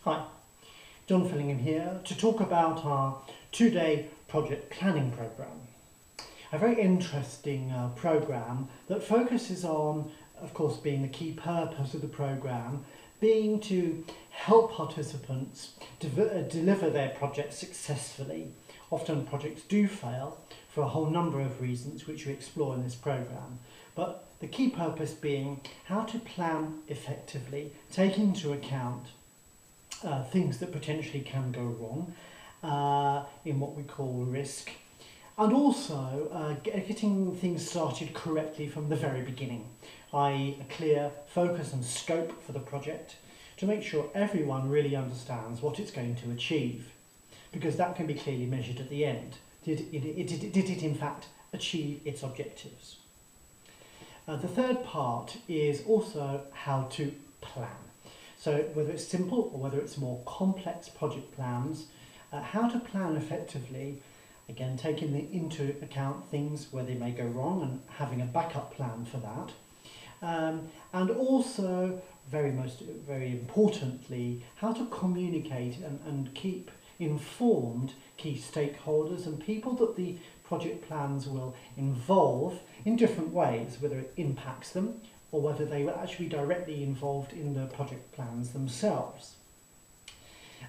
Hi, John Fillingham here to talk about our two-day project planning programme. A very interesting programme that focuses on, of course, being the key purpose of the programme, being to help participants deliver their projects successfully. Often projects do fail for a whole number of reasons which we explore in this programme, but the key purpose being how to plan effectively, taking into account things that potentially can go wrong in what we call risk, and also getting things started correctly from the very beginning, i.e. a clear focus and scope for the project to make sure everyone really understands what it's going to achieve, because that can be clearly measured at the end. Did it in fact achieve its objectives? The third part is also how to plan. So whether it's simple or whether it's more complex project plans, how to plan effectively, again taking into account things where they may go wrong and having a backup plan for that. And also, very importantly, how to communicate and keep informed key stakeholders and people that the project plans will involve in different ways, whether it impacts them or whether they were actually directly involved in the project plans themselves.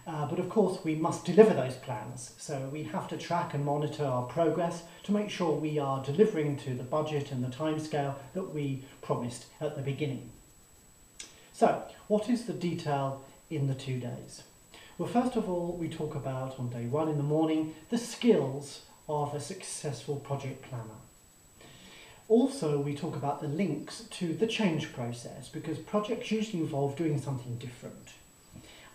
But of course we must deliver those plans, so we have to track and monitor our progress to make sure we are delivering to the budget and the timescale that we promised at the beginning. So what is the detail in the 2 days? Well, first of all, we talk about on day one in the morning the skills of a successful project planner. Also, we talk about the links to the change process, because projects usually involve doing something different.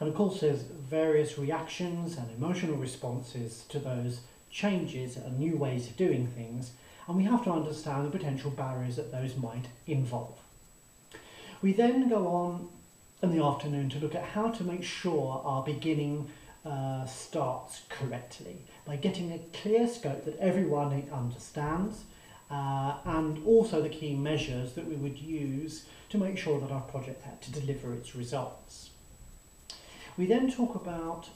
And of course there's various reactions and emotional responses to those changes and new ways of doing things, and we have to understand the potential barriers that those might involve. We then go on in the afternoon to look at how to make sure our beginning starts correctly by getting a clear scope that everyone understands, and also the key measures that we would use to make sure that our project had to deliver its results. We then talk about,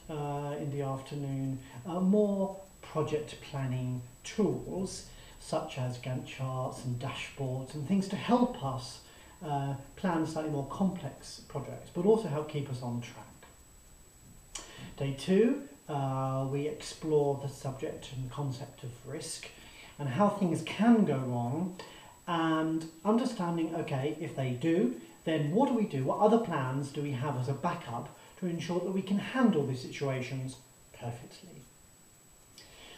in the afternoon, more project planning tools such as Gantt charts and dashboards and things to help us plan slightly more complex projects, but also help keep us on track. Day two, we explore the subject and concept of risk and how things can go wrong, and understanding, okay, if they do, then what do we do? What other plans do we have as a backup to ensure that we can handle these situations perfectly?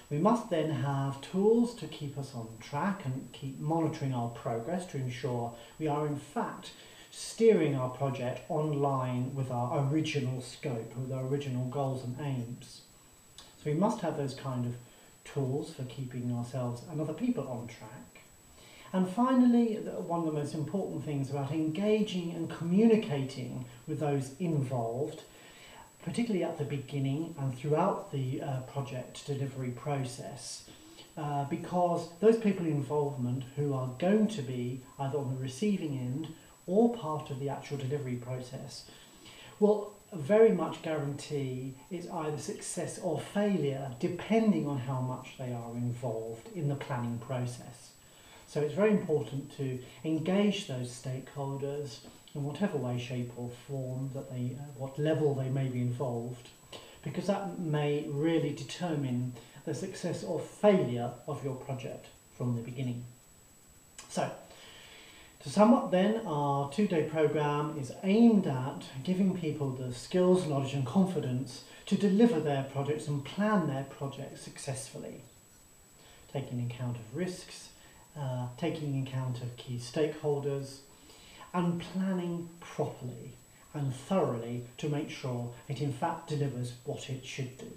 We must then have tools to keep us on track and keep monitoring our progress to ensure we are in fact steering our project on line with our original scope, with our original goals and aims. So we must have those kind of tools for keeping ourselves and other people on track. And finally, one of the most important things about engaging and communicating with those involved, particularly at the beginning and throughout the project delivery process, because those people involvement who are going to be either on the receiving end or part of the actual delivery process will very much guarantee it's either success or failure depending on how much they are involved in the planning process. So it's very important to engage those stakeholders in whatever way, shape or form that they, what level they may be involved, because that may really determine the success or failure of your project from the beginning. So, to sum up then, our two-day programme is aimed at giving people the skills, knowledge and confidence to deliver their projects and plan their projects successfully, taking account of risks, taking account of key stakeholders, and planning properly and thoroughly to make sure it in fact delivers what it should do.